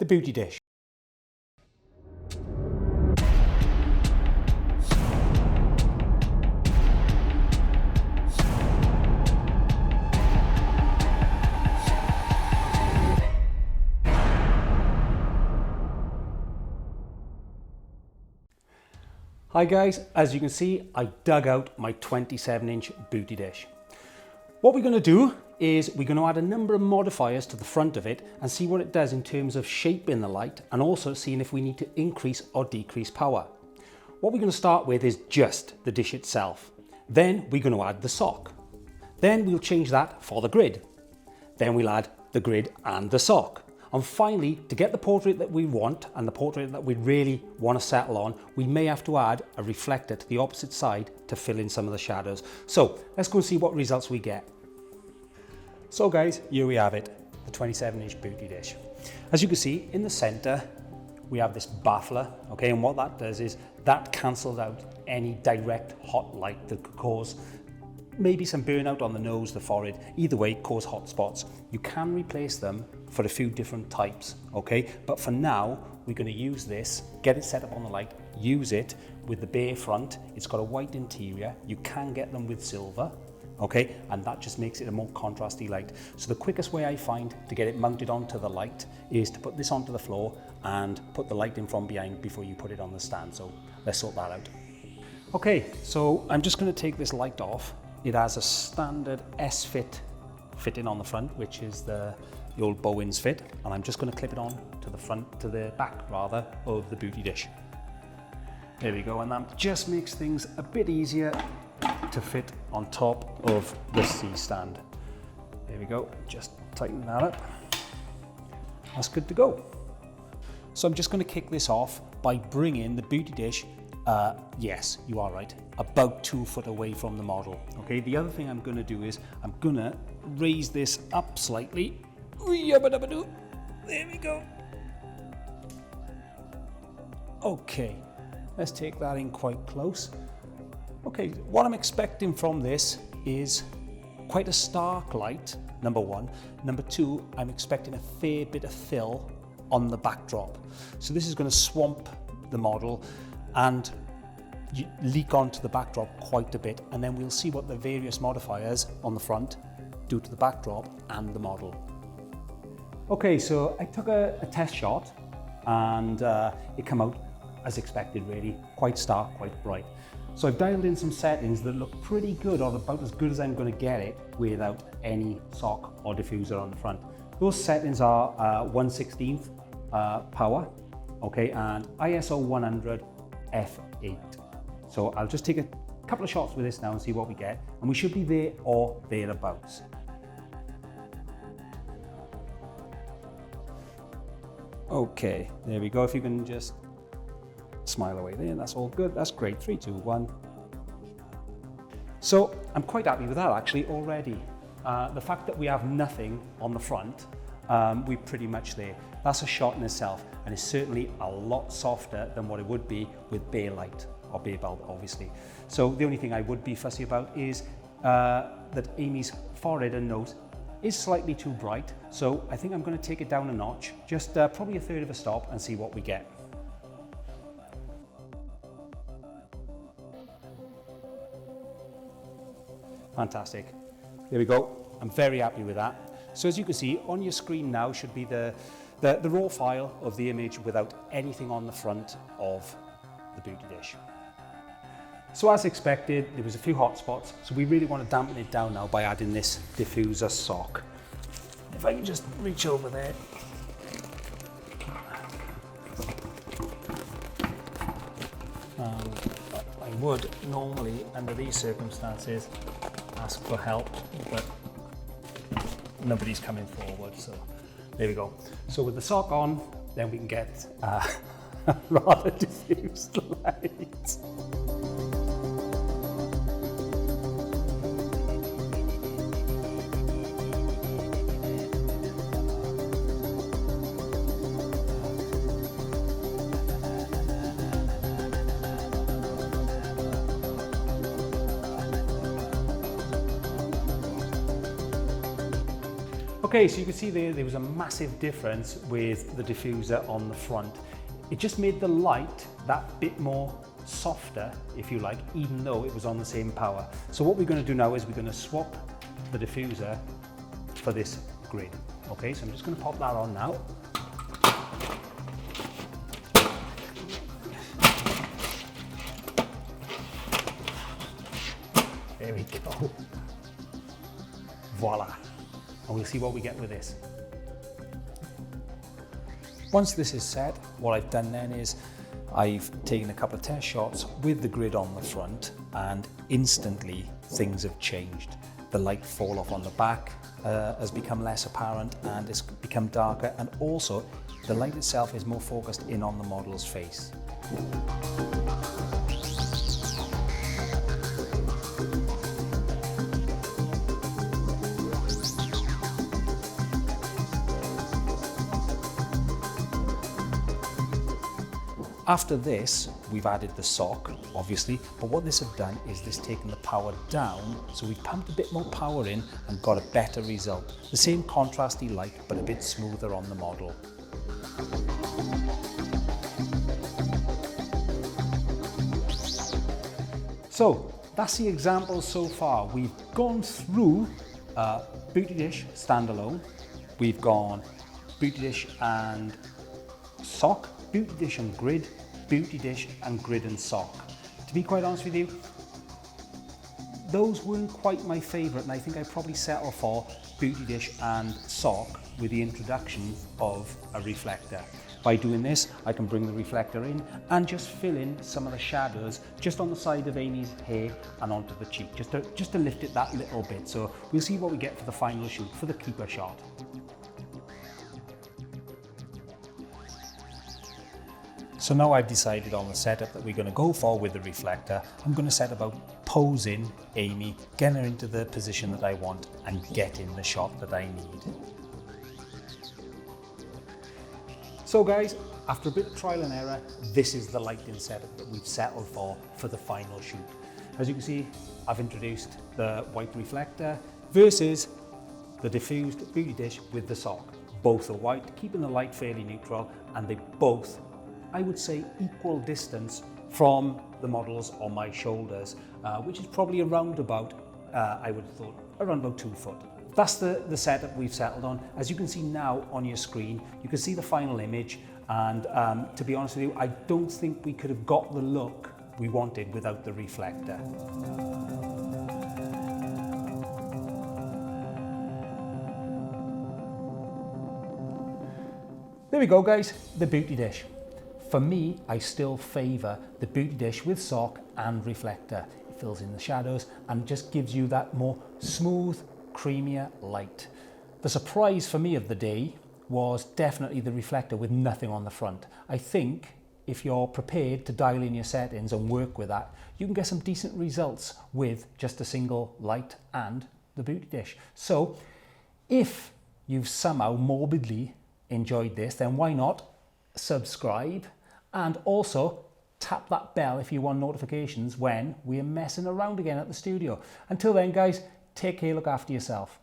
beauty dish. Hi guys, as you can see, I dug out my 27-inch beauty dish. What we're going to do is we're going to add a number of modifiers to the front of it and see what it does in terms of shaping the light, and also seeing if we need to increase or decrease power. What we're going to start with is just the dish itself. Then we're going to add the sock. Then we'll change that for the grid. Then we'll add the grid and the sock. And finally, to get the portrait that we want and the portrait that we really want to settle on, we may have to add a reflector to the opposite side to fill in some of the shadows. So let's go and see what results we get. So guys, here we have it, the 27-inch beauty dish. As you can see, in the center, we have this baffler, okay? And what that does is that cancels out any direct hot light that could cause maybe some burnout on the nose, the forehead, either way, cause hot spots. You can replace them for a few different types, okay? But for now, we're going to use this, get it set up on the light, use it with the bare front. It's got a white interior. You can get them with silver, okay? And that just makes it a more contrasty light. So the quickest way I find to get it mounted onto the light is to put this onto the floor and put the light in from behind before you put it on the stand. So let's sort that out. Okay, so I'm just going to take this light off. It has a standard S-fit fitting on the front, which is the old Bowens fit, and I'm just going to clip it on to the back rather of the beauty dish. There we go, and that just makes things a bit easier to fit on top of the C-stand. There we go, just tighten that up. That's good to go. So I'm just going to kick this off by bringing the beauty dish, yes, you are right, about 2 foot away from the model. Okay, the other thing I'm going to do is I'm going to raise this up slightly. There we go. Okay, let's take that in quite close. Okay, what I'm expecting from this is quite a stark light, number one. Number two, I'm expecting a fair bit of fill on the backdrop. So this is going to swamp the model and leak onto the backdrop quite a bit, and then we'll see what the various modifiers on the front do to the backdrop and the model. Okay, so I took a test shot and it came out as expected, really, quite stark, quite bright. So I've dialed in some settings that look pretty good, or about as good as I'm going to get it without any sock or diffuser on the front. Those settings are 1/16 power, okay, and ISO 100 f8. So I'll just take a couple of shots with this now and see what we get, and we should be there or thereabouts. Okay, there we go. If you can just smile away there, that's all good. That's great. 3, 2, 1. So I'm quite happy with that actually already. The fact that we have nothing on the front, we're pretty much there. That's a shot in itself, and it's certainly a lot softer than what it would be with bare light or bare bulb, obviously. So the only thing I would be fussy about is that Amy's forehead and nose is slightly too bright. So I think I'm going to take it down a notch, just probably a third of a stop, and see what we get. Fantastic. There we go. I'm very happy with that. So as you can see, on your screen now should be the raw file of the image without anything on the front of the beauty dish. So as expected, there was a few hot spots, so we really want to dampen it down now by adding this diffuser sock. If I can just reach over there. I would normally, under these circumstances, ask for help, but nobody's coming forward, so there we go. So with the sock on, then we can get rather diffused light. Okay, so you can see there was a massive difference with the diffuser on the front. It just made the light that bit more softer, if you like, even though it was on the same power. So what we're going to do now is we're going to swap the diffuser for this grid. Okay, so I'm just going to pop that on now. There we go. Voila. And we'll see what we get with this. Once this is set, what I've done then is I've taken a couple of test shots with the grid on the front, and instantly things have changed. The light fall off on the back has become less apparent and it's become darker, and also the light itself is more focused in on the model's face. After this, we've added the sock, obviously, but what this has done is this taken the power down, so we've pumped a bit more power in and got a better result. The same contrasty light, but a bit smoother on the model. So, that's the example so far. We've gone through Beauty Dish standalone, we've gone Beauty Dish and sock, Beauty Dish and grid, Beauty Dish and grid and sock. To be quite honest with you, those weren't quite my favourite, and I think I'd probably settle for Beauty Dish and sock with the introduction of a reflector. By doing this, I can bring the reflector in and just fill in some of the shadows just on the side of Amy's hair and onto the cheek, just to lift it that little bit. So we'll see what we get for the final shoot, for the keeper shot. So now I've decided on the setup that we're going to go for with the reflector. I'm going to set about posing Amy, getting her into the position that I want and getting the shot that I need. So guys, after a bit of trial and error, this is the lighting setup that we've settled for the final shoot. As you can see, I've introduced the white reflector versus the diffused Beauty Dish with the sock. Both are white, keeping the light fairly neutral, and they both, I would say, equal distance from the models on my shoulders, which is probably around about, I would have thought, around about 2 foot. That's the setup we've settled on. As you can see now on your screen, you can see the final image, and to be honest with you, I don't think we could have got the look we wanted without the reflector. There we go guys, the Beauty Dish. For me, I still favour the Beauty Dish with sock and reflector. It fills in the shadows and just gives you that more smooth, creamier light. The surprise for me of the day was definitely the reflector with nothing on the front. I think if you're prepared to dial in your settings and work with that, you can get some decent results with just a single light and the Beauty Dish. So if you've somehow morbidly enjoyed this, then why not subscribe and also tap that bell if you want notifications when we're messing around again at the studio. Until then guys, take care, look after yourself.